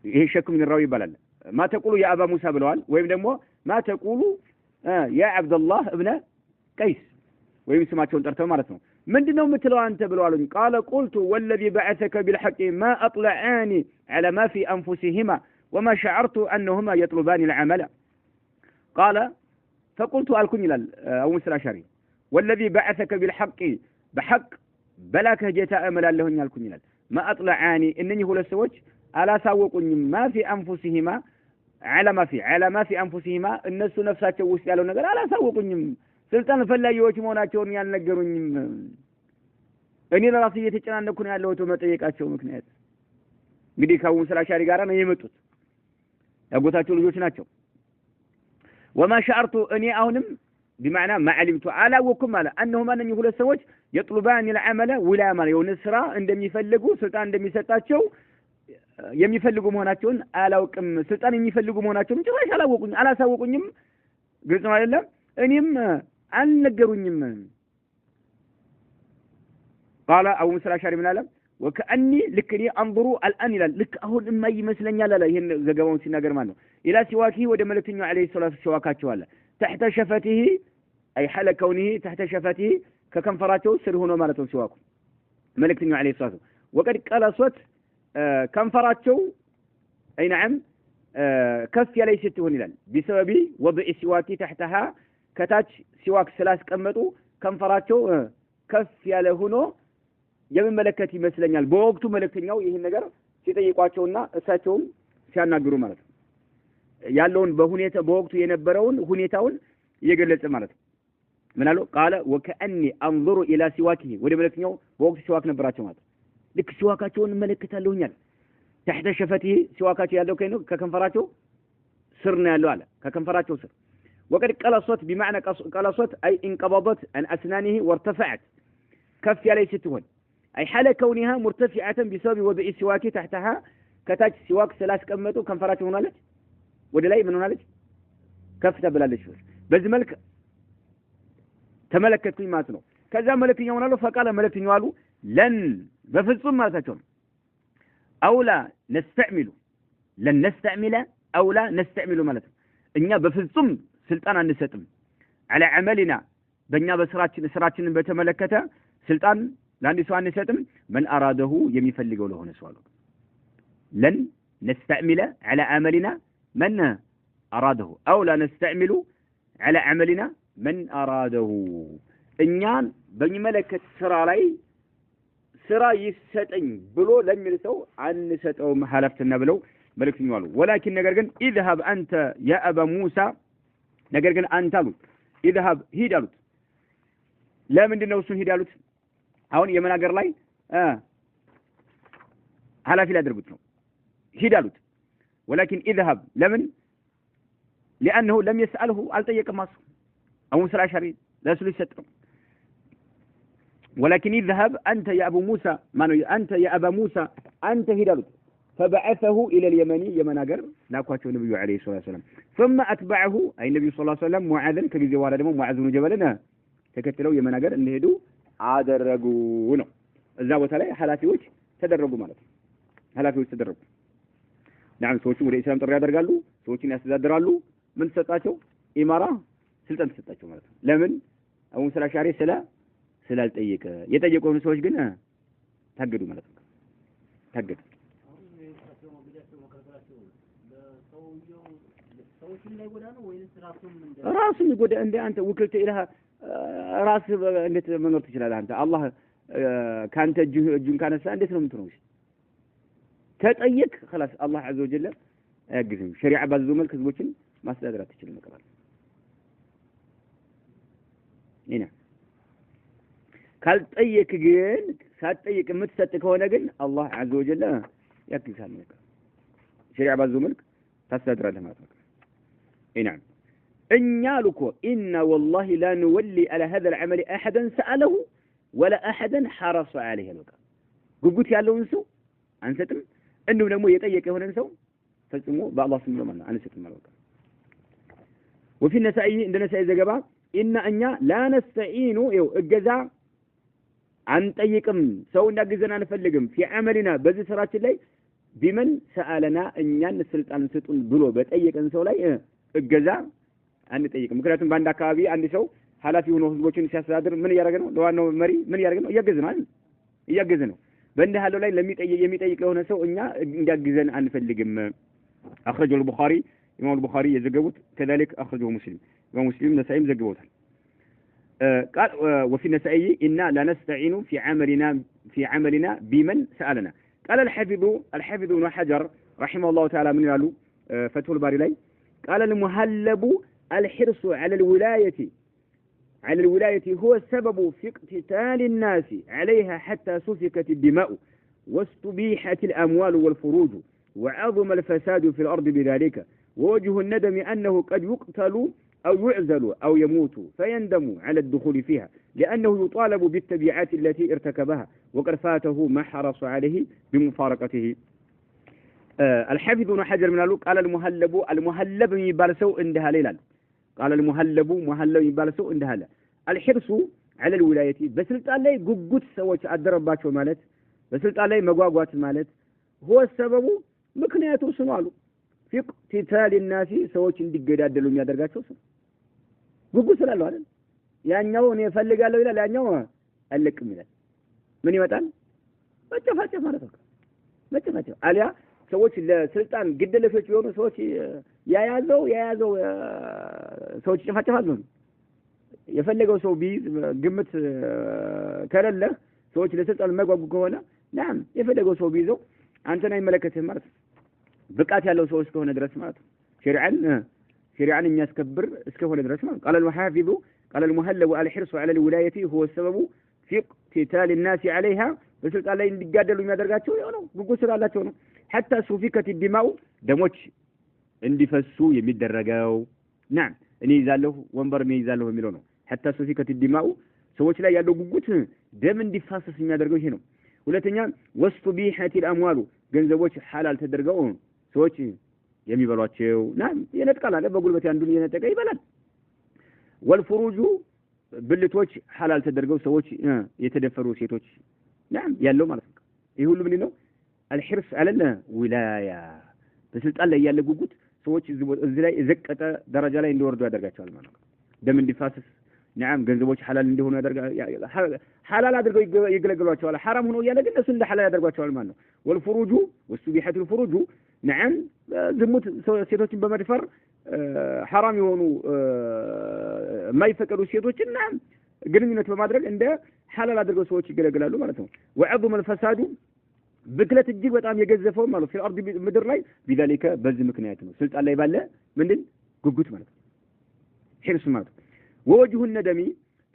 ይሄ ሸክ ምን ራዊ ይባላል። ማ ተቁሉ ያ አባ ሙሳ ብለዋል። ወይም ደግሞ ማ ተቁሉ ያ አብዱላህ ኢብኑ ቀይስ ወይም ስማቸውን ጠርተው ማለት ነው። ምንድነው የምትለው አንተ ብለዋሉኝ። ቃለ ቁልቱ ወለዚ በዐሰከ ቢልሐቅ ማ አጥለዓኒ ዐላ ማ ፊ አንፉሲሂማ ወማ ሸዐርቱ አነሁማ የጥሉባኒ ልዐመለ ቃለ ፈቁልቱ አልኩኝ ይላል አቡ ሙሳ አልአሽዓሪ ወለዚ በዐሰከ ቢልሐቅ በሐቅ በላከህ ጌታ እምላለሁኝ አልኩኝ ይላል። ማ አጥለዓኒ እነኚህ ሁለት ሰዎች አላሳወቁኝም ማ ፊ አንፉሲሂማ ዐላ ማ ፊ አንፉሲሂማ እነሱ ነፍሳቸው ውስጥ ያለው ነገር አላሳወቁኝም። ስልጣን ፈላጊዎች መሆናቸውን ያልነገሩኝም። እኔ ለራሴ እየተጨናነኩ ነው ያለሁት በመጠየቃቸው ምክንያት። እንግዲህ ከአቡ ሙሳ አልአሽዓሪ ጋር ነው የመጡት፣ ያጎታቸው ልጆች ናቸው። ወማ ሸዐርቱ እኔ አሁንም ቢማዕና ማዕሊምቱ አላወኩም አለ እነሁማ እነኚህ ሁለት ሰዎች የጥሉባኒ ልዐመለ ውላያ ማለት የሆነ ስራ እንደሚፈልጉ ስልጣን እንደሚሰጣቸው የሚፈልጉ መሆናቸውን አላውቅም። ስልጣን የሚፈልጉ መሆናቸውን ጭራሽ አላሳወቁኝም። ግልጽ ነው አይደለም? እኔም አልነገሩኝም። ቃለ አቡ ሙሳ አልአሽዓሪ ምን አለ? ወከአኒ ልክ እኔ አንظሩ አልአን ይላል ልክ አሁን እማይ ይመስለኛል አለ። ይሄን ዘገባውን ሲናገር ማለት ነው። ኢላ ሲዋኪ ወደ መልእክተኛው አለይሂ ሰላቱ ሲዋካቸው አለ ተሕተ ሸፈቲሂ አይ ሐለ ከውኒሂ ተሕተ ሸፈቲሂ ከከንፈራቸው ስር ሆኖ ማለት ነው ሲዋኩ መልእክተኛው አለይሂ ሰላቱ ወቀድ ቀለሶት ከንፈራቸው አይ ነዓም ከፍ ያለች ስትሆን ይላል ቢሰበቢ ወضع ሲዋኪ ተሕተሃ ከታች ሲዋክ ስላስቀመጡ ከንፈራቸው ከፍ ያለ ሆኖ የሚመለከት ይመስለኛል። በወቅቱ መልእክተኛው ይህን ነገር ሲጠይቋቸውና እሳቸውም ሲያናግሩ ማለት ነው ያለውን በወቅቱ የነበረውን ሁኔታውን እየገለጸ ማለት ነው። ምን አለው? ቃለ ወከአኒ አንظሩ ኢላ ሲዋኪሂ ወደ መልእክተኛው በወቅቱ ሲዋክ ነበራቸው ማለት ልክ ሲዋካቸውን እመለከታለሁኛል። ተሕተ ሸፈቲሂ ሲዋካቸው ያለው ከከንፈራቸው ስር ነው ያለው አለ ከከንፈራቸው ስር وقد قلصت بمعنى قلصت أي انقبضت عن أسنانه وارتفعت كف عليه ستهون أي حال كونها مرتفعة بسبب وضع السواك تحتها كتاج سواك ثلاث كمتو كنفراته هنا لك ودلاي من هنا لك كف تبلا للشوش بز ملك تملكت كل ما تنو كذا ملك يونا له فقال ملك يوالو لن بفصل ما تكون أو لا نستعمل لن نستعمل أو لا نستعمل ملك إننا بفصل سلطان አንሰጥም على عملنا በእኛ በስራችን በተመለከተ ስልጣን ለአንድ ሰው አንሰጥም من أراده የሚፈልገው ለሆነ ሰው አሉ لن نستعمل على عملنا من أراده أو لا نستعمل على عملنا من أراده እኛን በሚመለከት ስራ ላይ ስራ ይሰጠኝ ብሎ ለሚል ሰው አንሰጠውም ሐላፍትና ብለው መልእክተኛው አሉ ولكن ነገር ግን اذهب أنت يا أبا موسى ነገር ግን አንተ አሉት اذهب ሂድ አሉት። ለምንድን ነው እሱን ሂድ አሉት? አሁን የመናገር ላይ ሐላፊ ሊያደርጉት ነው። ሂድ አሉት ولكن اذهب ለምን لأنه لم يسأله አልጠየቀም እሱ አቡ ሙሳ አልአሽዓሪ ለሱ ሊሰጥ ነው። ولكن اذهب أنت يا أبو موسى أنت يا أبا موسى أنت ሂድ አሉት فبعثه إلى اليمني يمناجر لاكواቸው ነብዩ عليه الصلاة والسلام ثم أتبعه أي النبي صلى الله عليه وسلم معاذ ከጊዜ በኋላ ደግሞ معاذ بن جبل ተከትለው የመናገር እንደሄዱ አደረጉ ነው። እዛ ቦታ ላይ ሐላፊዎች ተደረጉ ማለት ነው። ሐላፊዎች ተደረጉ ናም ሰዎችን ወደ እስላም ጥሪ ያደርጋሉ፣ ሰዎችን ያስተዳድራሉ። ምን ተሰጣቸው? ኢማራ ስልጣን ተሰጣቸው ማለት ነው። ለምን? አቡ ሙሳ አልአሽዓሪ ስላልጠየቀ የጠየቁን ሰዎች ግን ታገዱ ማለት ነው። ታገዱ ራሱን ይጎዳ እንደ አንተ ውክልት ኢላህ ራስ እንዴት መኖር ትችላለህ አንተ? አላህ ካንተ እጁን ካነሳ እንዴት ነው የምትኖር? ተጠየቅ خلاص አላህ عز وجل አያግዝም። ሸሪዓ ባዘዘው መልክ ህዝቦችን ማስተዳደር አትችልም መቀበል እኔ ካልጠየቅ ግን ሳትጠይቅ የምትሰጥ ከሆነ ግን አላህ عز وجل ያግዝሃል ማለት ሸሪዓ ባዘዘው መልክ ታስተዳድራለህ ማለት ነው። نعم إن يالكو إن والله لا نولي على هذا العمل أحدا سأله ولا أحدا حرص عليه الوقت قلت يا لون سو أنستم إنه لما يتأيك هنا نسو فالسمو بعض الله سمو منا أنستم الوقت وفي النسائي عندنا نسائي زجبا إن أنيا لا نستعين الجزاء عن طيقم سونا جزنا نفلقم في عملنا بزي سرات اللي بمن سألنا أنيا نسلطان ستون بلو بتأيق أنسو لاي الجزاء عن طيقم مكراتن باند أكابي عندي سو ኃላፊ ሆኖ ህዝቦችን ሲያስተዳድር ምን ያደርግ ነው? ለዋናው መሪ ምን ያደርግ ነው? እያገዘ ነው። በእንዲህ ያለው ላይ የሚጠይቅ ለሆነ ሰው እኛ እንዲያግዘን አንፈልግም። أخرجه البخاري إمام البخاري يزجبوت كذلك أخرجه مسلم إمام مسلم نسائم زجبوتها قال وفي النسائي إنا لا نستعين في عملنا بمن سألنا. قال الحافظ ابن حجر رحمه الله تعالى من قالوا فتح الباري لي قال المهلب الحرص على الولاية هو السبب في اقتتال الناس عليها حتى سفكت الدماء واستبيحت الأموال والفروج وعظم الفساد في الأرض بذلك ووجه الندم أنه قد يقتل أو يعزل أو يموت فيندم على الدخول فيها لأنه يطالب بالتبعات التي ارتكبها وقد فاته ما حرص عليه بمفارقته. الحافظ ابن حجر من قال المهلب يبالسو عندها ليلا قال المهلب يبالسو عندها لا الحرص على الولاية بسلطان ላይ ጉጉት ሰዎች አደረባቸው ማለት በስልጣን ላይ መጓጓት ማለት هو السبب ምክንያቱ ስኑ አሉ في اقتتال الناس ሰዎች እንዲገዳደሉ የሚያደርጋቸው ሰው ጉጉት ስላለው አይደል ያኛው እኔ ፈልጋለሁ ይላል ያኛው አለቅም ይላል ምን ይመጣል መጨፋጨፍ ማለት ነው መጨፋጨፍ አሊያ ሰዎች ለስልጣን ግድለሾች የሆኑ ሰዎች ያያዘው ሰዎች ይጨፋጨፋሉ የፈለገው ሰው ቢይዝ ግምት ከሌለ ሰዎች ለስልጣን መጓጉ ከሆነ ናም የፈለገው ሰው ቢይዘው አንተን አይመለከትህም ማለት ብቃት ያለው ሰው እስከሆነ ድረስ ማለት شريعان የሚያስከብር እስከሆነ ድረስ ማለት قال المهلب الحرص على الولاية هو السبب في اقتتال الناس عليها በስልጣን ላይ እንዲጋደሉ የሚያደርጋቸው ነው ጉጉት ስላላቸው ነው حتى سفكت الدماء ደሞች እንዲፈሱ የሚደረገው ናም እኔ ይዛለሁ ወንበር ነው ይዛለሁ የሚለው ነው حتى سفكت الدماء ሰዎች ላይ ያለው ጉጉት ደም እንዲፋሰስ የሚያደርገው ይሄ ነው። ሁለተኛ واستبيحت الأموال ገንዘቦች ሐላል ተደርገው ሰዎች የሚበሏቸው ናም የነጥቃል አለ በጉልበት አንዱን የነጠቀ ይበላል። والفروج ብልቶች ሐላል ተደርገው ሰዎች የተደፈሩ ሴቶች ናም ያለው ማለት ነው። ይሄ ሁሉ ምንድነው? الحرص على الولاية በስልጣን ላይ ያለ ጉጉት ሰዎች እዚህ ላይ ዘቀጠ ደረጃ ላይ እንዲወርዱ ያደርጋቸዋል ማለት ነው። ደም እንዲፋሰስ ናም ገንዘቦች ሐላል እንዲሆኑ ያደርጋል ሐላል አድርገው ይገለግሏቸዋል حرام ሆኖ ያለ ግን እሱ እንደ ሐላል ያደርጓቸዋል ማለት ነው። والفروج واستبيحت الفروج ናም ዝሙት ሴቶችን በመድፈር حرام የሆኑ የማይፈቀዱ ሴቶችን ናም ግንኙነት በማድረግ እንደ ሐላል አድርገው ሰዎች ይገለግላሉ ማለት ነው። وعظم الفساد ብክለት እጅግ በጣም የገዘፈው ማለት في الارض ምድር ላይ بذلك በዚህ ምክንያት ነው ስልጣን ላይ ባለ ምንድን ጉጉት ማለት ነው ሒርስ ማለት ووجه الندم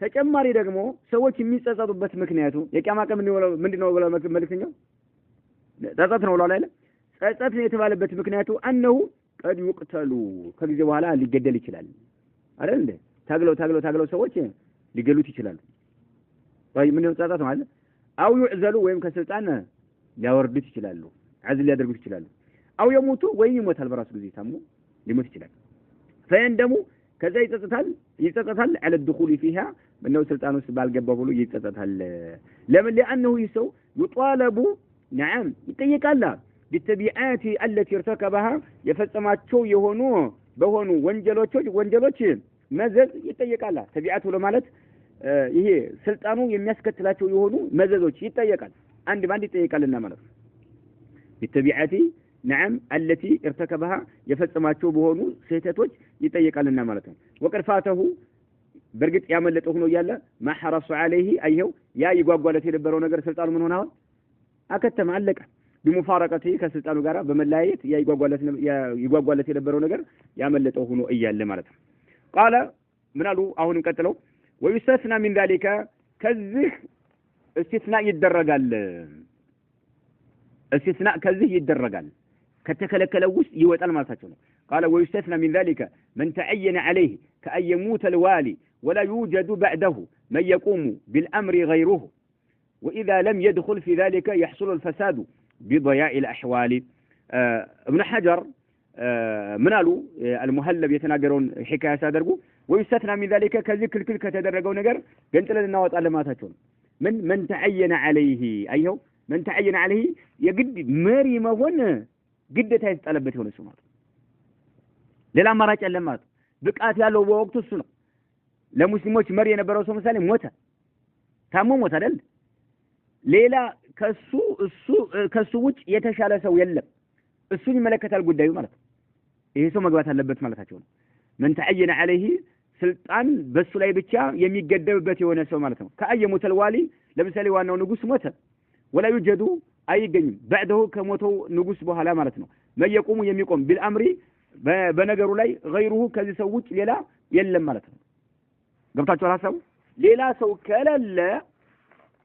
ተጨማሪ ደግሞ ሰዎች የሚጸጸቱበት ምክንያቱ የቂያማ ቀን ምንድነው ብለው መልክተኛው ጸጸት ነው ብለው አይደል ጸጸት ነው የተባለበት ምክንያቱ أنه قد يقتل ከጊዜ በኋላ ሊገደል ይችላል አይደል እንዴ ታግለው ሰዎች ሊገሉት ይችላሉ ወይ ምንድነው ጸጸት ማለት አው يعزሉ ወይም ከስልጣን ሊያወርዱት ይችላሉ عزل ሊያደርጉት ይችላሉ አው የሞቱ ወይ ይሞታል በራሱ ጊዜ ታሞ ሊሞት ይችላል ፈየንደሙ ከዛ ይጸጸታል على الدخول فيها ምነው ስልጣን ውስጥ ባልገባው ሁሉ ይጸጸታል ለምን لانه ይሰው يطالب نعم ይጠየቃል بالتبعات التي ارتكبها የፈጸማቸው በሆኑ ወንጀሎች መዘዝ ይጠየቃል ተቢዓቱ ለማለት ይሄ ስልጣኑ የሚያስከትላቸው የሆኑ መዘዞች ይጠየቃል አንድ ባንድ ይጠየቃልና ማለት ነው። بالتبعات نعم التي ارتكبها የፈጸማቸው በሆኑ ስህተቶች ይጠየቃልና ማለት ነው። وقد فاته በርግጥ ያመለጠው ሆኖ ያለ ما حرص عليه አይው ያ ይጓጓለት የነበረው ነገር ስልጣኑ ምን ሆነ አከተመ አለቀ بمفارقته ከስልጣኑ ጋር በመለያየት ያ ይጓጓለት የነበረው ነገር ያመለጠው ሆኖ እያለ ማለት ነው። قال ምን አሉ አሁንም ቀጥለው ويستثنى من ذلك ከዚህ استثناء ይደረጋል ከተከለከለው ውስጥ ይወጣል ማለታቸው ነው። قال ويستثنى من ذلك من تعين عليه كأن يموت الوالي ولا يوجد بعده من يقوم بالأمر غيره وإذا لم يدخل في ذلك يحصل الفساد بضياع الأحوال. ابن حجر منالو المهلب يتناقرون حكاية سادرقو ويستثنى من ذلك كذي كل كتدرجوا نجر قنتلنا نوات على ما تشون من تعين عليه أيهو من تعين عليه يجد مري ما هون قد تيستقلبت هون السمات ሌላ አማራጭ የለም ማለት ብቃት ያለው በወቅቱ እሱ ነው ለሙስሊሞች መሪ የነበረው ሰው ምሳሌ ሞተ ታሞ ሞተ አይደል ሌላ ከሱ ውጭ የተሻለ ሰው የለም እሱን ይመለከታል ጉዳዩ ማለት ነው ይሄ ሰው መግባት አለበት ማለታቸው ነው من تعين عليه ስልጣን በሱ ላይ ብቻ የሚገደብበት የሆነ ሰው ማለት ነው ከአየሙት الوالي ለምሳሌ ዋናው ንጉስ ሞተ ولا يوجد አይገኝም بعده ከሞተው ንጉስ በኋላ ማለት ነው መየቁሙ የሚቆም بالامر በነገሩ ላይ غيره ከዚህ ሰው ውጭ ሌላ የለም ማለት ነው ገብታችኋል ሐሳቡ ሌላ ሰው ከሌለ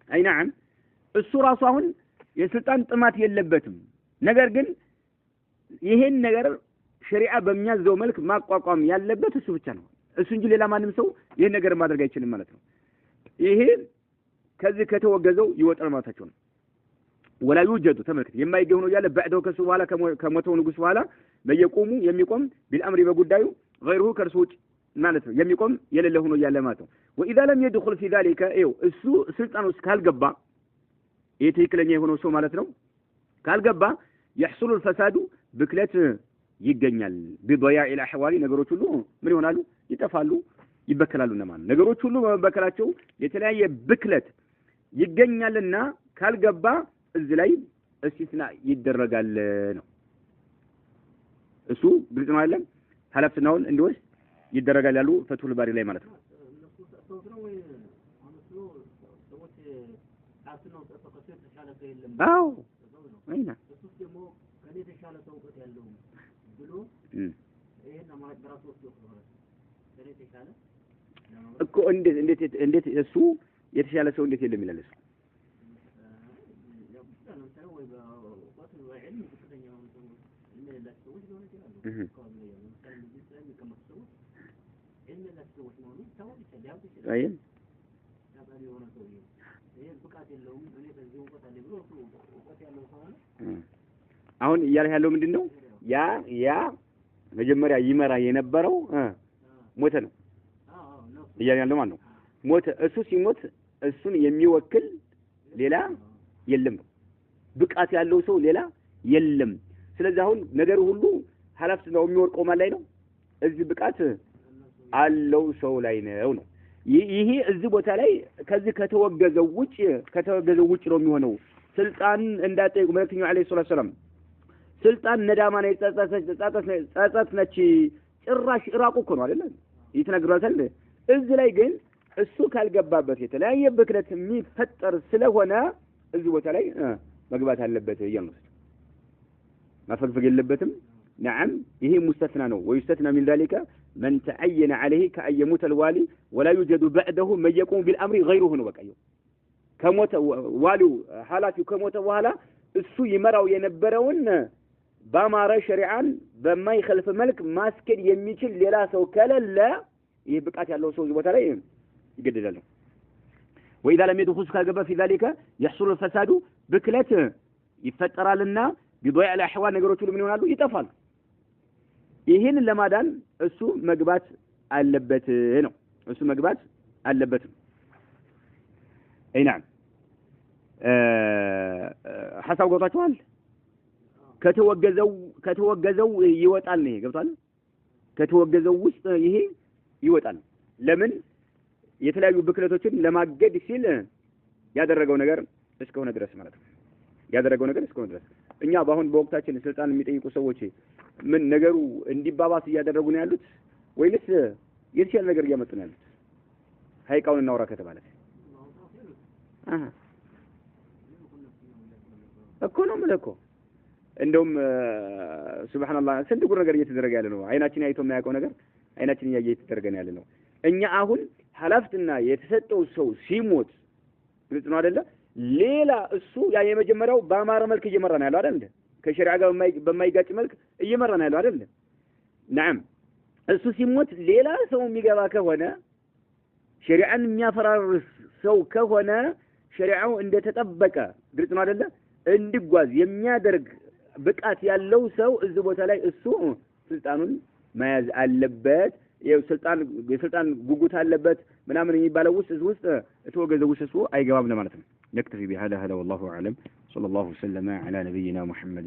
አይ نعم እሱ ራሱ አሁን የስልጣን ጥማት የለበትም ነገር ግን ይሄን ነገር ሸሪዓ በሚያዘው መልክ ማቋቋም ያለበት እሱ ብቻ ነው እሱ እንጂ ሌላ ማንም ሰው ይሄን ነገር ማድረግ አይችልም ማለት ነው ይሄ ከዚህ ከተወገዘው ይወጣል ማለታቸው ነው ولا يوجد ተመልከት የማይገኝ ነው ያለ بعده ከሱ በኋላ ከሞተው ንጉስ በኋላ በየቆሙ የሚቆም بالامر በጉዳዩ غيره ከርሱ ውጭ ማለት ነው የሚቆም የሌለ ሆኖ ያለ ማለት ነው واذا لم يدخل في ذلك እሱ ስልጣን ውስጥ ካልገባ ይሄ ትክክለኛ የሆነው ሰው ማለት ነው ካልገባ يحصل الفساد ብክለት ይገኛል بضياع الاحوال ነገሮች ሁሉ ምን ይሆናሉ ይጠፋሉ ይበከላሉ ማለት ነገሮች ሁሉ በመበከላቸው የተለያየ ብክለት ይገኛልና ካልገባ እዚህ ላይ እስቲስና ይደረጋል ነው እሱ ግልጽ ነው አይደል ሐላፍናውን እንዲወስ ይደረጋል ያሉ ፈቱል ባሪ ላይ ማለት ነው አዎ አይና እኮ እንዴት እሱ የተሻለ ሰው እንዴት የለም ይላል እሱ አይን አሁን እያለ ያለው ምንድነው ያ መጀመሪያ ይመራ የነበረው ሞተ ነው እያለ ያለው ማለት ነው ሞተ እሱ ሲሞት እሱን የሚወክል ሌላ የለም ብቃት ያለው ሰው ሌላ የለም ስለዚህ አሁን ነገር ሁሉ ሐላፍት ነው የሚወርቀው ማለት ላይ ነው እዚህ ብቃት አለው ሰው ላይ ነው ይሄ እዚህ ቦታ ላይ ከዚህ ከተወገዘው ውጭ ነው የሚሆነው ስልጣን እንዳጠይቁ መልእክተኛው አለይሂ ሰላም ስልጣን ነዳማ ነው ጸጸት ነች ጭራሽ ኢራቁ እኮ ነው አይደል ይተነግሯታል እዚህ ላይ ግን እሱ ካልገባበት የተለያየ ብክለት የሚፈጠር ስለሆነ እዚህ ቦታ ላይ መግባት አለበት ይያሉ ማፈግፈግ የለበትም نعم ይሄ ሙስተثና ነው ويستثنى من ذلك من تعين عليه كأيموت الوالي ولا يوجد بعده من يقوم بالامر غيره ነው በቃ ከሞተ ዋሊው ሐላፊው ከሞተ በኋላ እሱ ይመራው የነበረውን በአማራ ሸሪዓን በማይخልፍ መልክ ማስከድ የሚችል ሌላ ሰው ከሌለ ይሄ ብቃት ያለው ሰው ቦታ ላይ ይገደዳል وإذا لم يدخل كغبا في ذلك يحصل الفساد بكلت ይፈጠራልና بضياع الاحوال ነገሮች ሁሉ ምን ይሆናሉ ይጠፋሉ ይሄን ለማዳን እሱ መግባት አለበት ነው እሱ መግባት አለበት አይናም ሐሳብ ጎታችኋል ከተወገዘው ይወጣል ነው ገብቷል ከተወገዘው ውስጥ ይሄ ይወጣል ለምን የተለያዩ ብክለቶችን ለማገድ ሲል ያደረገው ነገር እስከሆነ ድረስ ማለት ነው ያደረገው ነገር እስከሆነ ድረስ እኛ ባሁን በወቅታችን ስልጣን የሚጠይቁ ሰዎች ምን ነገሩ እንዲባባስ እያደረጉ ነው ያሉት ወይስ የተሻለ ነገር እያመጡ ነው ያሉት ሃይቃውን እናውራ ከተባለ እኮ ነው ማለት እንደውም ሱብሃንአላህ ስንት ጉር ነገር እየተደረገ ያለ ነው አይናችን አይቶ የማያውቀው ነገር አይናችን እያየ እየተደረገ ነው ያለ ነው እኛ አሁን ሐላፍትና የተሰጠው ሰው ሲሞት ግልጽ ነው አይደለ ሌላ እሱ ያ የመጀመሪያው በአማረ መልክ እየመራ ነው ያለው አይደል ከሸሪዓ ጋር በማይጋጭ መልክ እየመራ ነው ያለው አይደል نعم እሱ ሲሞት ሌላ ሰው የሚገባ ከሆነ ሸሪዓን የሚያፈራርስ ሰው ከሆነ ሸሪዓው እንደተጠበቀ ግልጽ ነው አይደለ እንዲጓዝ የሚያደርግ ብቃት ያለው ሰው እዚህ ቦታ ላይ እሱ ስልጣኑን መያዝ አለበት የስልጣን ጉጉት አለበት ምናምን የሚባለው ውስጥ ተወገዘው ውስጥ አይገባም ለማለት ነው። نكتفي بهذا والله أعلم صلى الله وسلم على نبينا محمد